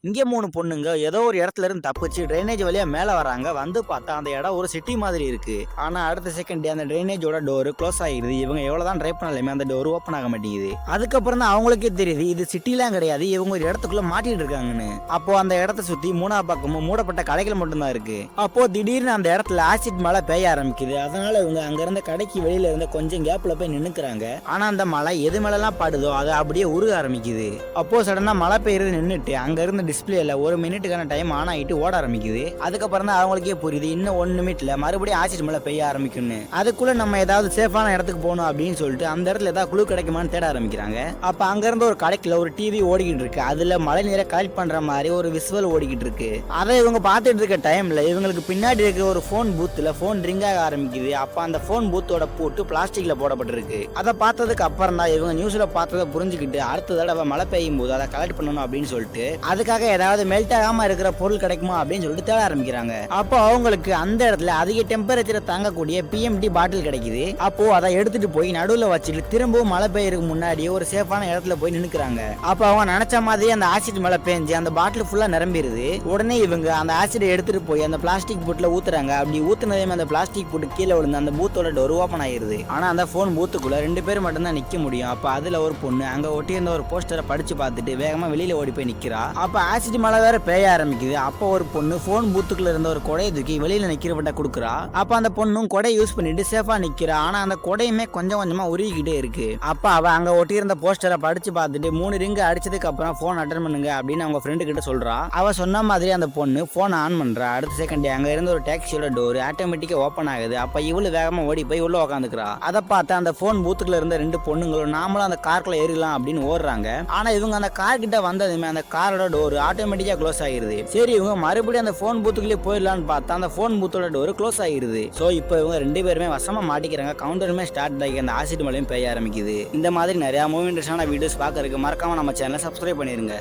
இங்க 3 பொண்ணுங்க ஏதோ ஒரு இடத்துல இருந்து தப்பிச்சு ட்ரைனேஜ் வழியா மேல வராங்க. வந்து பார்த்தா அந்த இடம் ஒரு சிட்டி மாதிரி இருக்கு. ஆனா அடுத்த செகண்டே அந்த ட்ரைனேஜோட டோர் க்ளோஸ் ஆகிருது. இவங்க எவ்வளவுதான் ட்ரை பண்ணாலுமே அந்த டோர் ஓப்பன் ஆக மாட்டேங்குது. அதுக்கப்புறம் தான் அவங்களுக்கே தெரியுது இது சிட்டிலாம் கிடையாது, இவங்க ஒரு இடத்துக்குள்ள மாட்டிட்டு இருக்காங்கன்னு. அப்போ அந்த இடத்த சுத்தி மூணா பக்கமும் மூடப்பட்ட கடைகள் மட்டும்தான் இருக்கு. அப்போ திடீர்னு அந்த இடத்துல ஆசிட் மழை பெய்ய ஆரம்பிக்குது. அதனால இவங்க அங்க இருந்த கடைக்கு வெளியில இருந்த கொஞ்சம் கேப்ல போய் நின்னுக்கிறாங்க. ஆனா அந்த மழை எது மேலாம் படுதோ அதை அப்படியே உருக ஆரம்பிக்குது. அப்போ சடனா மழை பெய்யறது நின்னுட்டு அங்க இருந்த டிஸ்பிளேல 1 மினிட்டுக்கான டைம் ஆன் ஆகிட்டு ஓட ஆரம்பிக்குது. அதுக்கப்புறம் தான் அவங்களுக்கே புரியுது இன்னும் 1 நிமிட்ல மறுபடியும் ஆசிட் மழை பெய்ய ஆரம்பிக்கும்னு. அதுக்குள்ள நம்ம ஏதாவது சேஃபான இடத்துக்கு போகணும் அப்படின்னு சொல்லிட்டு அந்த இடத்துல ஏதாவது குழு கிடைக்குமான்னு தேட ஆரம்பிக்கிறாங்க. அப்ப அங்க இருந்த ஒரு கடைக்குள்ள ஒரு டிவி ஓடிக்கிட்டு இருக்கு. அதுல மழை நீரை கலெக்ட் பண்ற மாதிரி ஒரு விசுவல் ஓடிக்கிட்டு இருக்கு. அதை இவங்க பார்த்துட்டு இருக்க டைம்ல இவங்களுக்கு பின்னாடி இருக்க ஒரு போன் பூத்துல போன் ரிங் ஆக ஆரம்பிக்குது. அப்ப அந்த போன் பூத்தோட பூட்டு பிளாஸ்டிக்ல போடப்பட்டிருக்கு. அதை பார்த்ததுக்கு அப்புறம் தான் இவங்க நியூஸ்ல பார்த்ததை புரிஞ்சுக்கிட்டு அடுத்த தடவை மழை பெய்யும் போது அதை கலெக்ட் பண்ணணும் அப்படின்னு சொல்லிட்டு அதுக்காக ஏதாவது மெல்ட் ஆகாம இருக்கிற பொருள் கிடைக்குமா அப்படின்னு சொல்லிட்டு தேட ஆரம்பிக்கிறாங்க. அப்போ அவங்களுக்கு அந்த இடத்துல அதிக டெம்பரேச்சரை தாங்கக்கூடிய பிஎம்டி பாட்டில் கிடைக்குது. அப்போ அதை எடுத்துட்டு போய் நடுவுல வச்சுட்டு திரும்பவும் மழை பெய்யறதுக்கு முன்னாடியே ஒரு சேஃபான இடத்துல போய் நின்னுக்கிறாங்க. அப்போ அவங்க நினைச்ச மாதிரி அந்த ஆசிட் மழை பெஞ்சு அந்த பாட்டில் ஃபுல்லா நிரம்பிடுது. உடனே இவங்க அந்த ஆசிடை எடுத்துட்டு போய் அந்த பிளாஸ்டிக் பூட்ல ஊத்துறாங்க. அப்படி ஊத்துனதே அந்த பிளாஸ்டிக் பூட்டு கீழே விழுந்து அந்த பூத்தோட டோர் ஓப்பன் ஆயிருது. ஆனா அந்த போன் பூத்துக்குள்ள 2 பேர் மட்டும் தான் நிக்க முடியும். அப்ப அதுல ஒரு பொண்ணு அங்க ஒட்டி இருந்த ஒரு போஸ்டரை படிச்சு பார்த்துட்டு வேகமா வெளியில ஓடி போய் நிக்கிறா. அப்ப ஆசிட் மழை வேற பெய்ய ஆரம்பிக்குது. அப்போ ஒரு பொண்ணு போன் பூத்துக்குள்ள இருந்த ஒரு கொடையை தூக்கி வெளியில நிக்கிறவட்ட கொடுக்குறா. அப்ப அந்த பொண்ணும் கொடையை யூஸ் பண்ணிட்டு சேஃபா நிக்கிறா. ஆனா அந்த கொடையுமே கொஞ்சம் கொஞ்சமா உருகிக்கிட்டே இருக்கு. அப்ப அவ அங்க ஒட்டி இருந்த போஸ்டரை படிச்சு பார்த்துட்டு 3 ரிங்கு அடிச்சதுக்கு அப்புறம் போன் அட்டன் பண்ணுங்க அப்படின்னு அவங்க ஃப்ரெண்டு கிட்ட சொல்றா. அவ சொன்ன மாதிரி அந்த பொண்ணு போன் ஆன் பண்றா. அடுத்த செகண்ட் அங்க இருந்த ஒரு டாக்ஸியோட டோர் ஆட்டோமேட்டிக்கா ஓபன் ஆகுது. அப்ப இவளு வேகமா ஓடி போய் உள்ள உட்காந்துக்கிறா. அதை பார்த்து அந்த போன் பூத்துக்குள்ள இருந்த 2 பொண்ணுங்களும் நாமளும் அந்த கார்க்குள்ள ஏறிடலாம் அப்படின்னு ஓடுறாங்க. ஆனா இவங்க அந்த கார் கிட்ட வந்ததுமே அந்த காரோட டோர் ஆட்டோமேட்டிக்கா க்ளோஸ் ஆகிருது. சரி இவங்க மறுபடியும் அந்த போன் பூத்துக்குள்ளே போயிடலான்னு பார்த்தா அந்த போன் பூத்தோட டோர் க்ளோஸ் ஆகிருது. சோ இப்போ இவங்க 2 பேருமே வசமா மாட்டிக்கிறாங்க. கவுண்டருமே ஸ்டார்ட் ஆகி அந்த ஆசிட் மழையும் பெய்ய ஆரம்பிக்குது. இந்த மாதிரி நிறைய மூவி இன்ட்ரெஸ்டான வீடியோஸ் பார்க்கறதுக்கு மறக்காம நம்ம சேனலை சப்ஸ்கிரைப் பண்ணிருங்க.